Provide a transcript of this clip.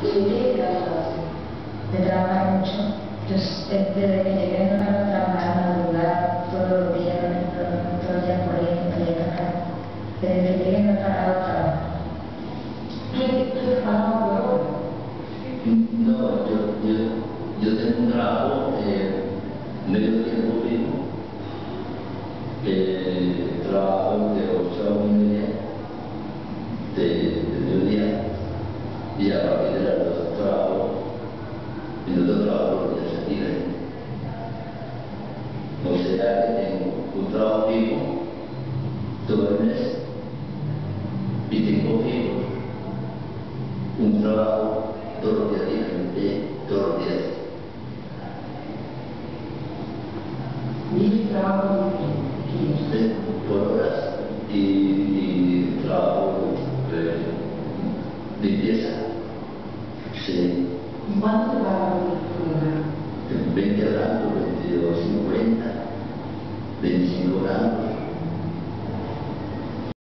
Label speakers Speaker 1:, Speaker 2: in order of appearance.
Speaker 1: Sí, gracias.
Speaker 2: De trabajar mucho. Yo desde que llegué no paro de trabajar, madrugar, todos los días, todos los días por ahí, para allá para acá. Desde que llegué no he parado de trabajar.
Speaker 1: ¿Qué trabajo ahora?
Speaker 3: No, yo tengo un trabajo medio tiempo fijo. Trabajo de 8 a 1:30 de mediodía y a partir de las 2 trabajo y el otro trabajo los días libres. O sea que tengo un trabajo fijo todo el mes y tengo fijo un trabajo todos los días diferente, todos los días.
Speaker 1: ¿Y trabajo
Speaker 3: Por horas y trabajo limpieza. Sí.
Speaker 1: ¿Y cuánto te pagan por hora?
Speaker 3: 20 gramos, 22,50, 25 gramos.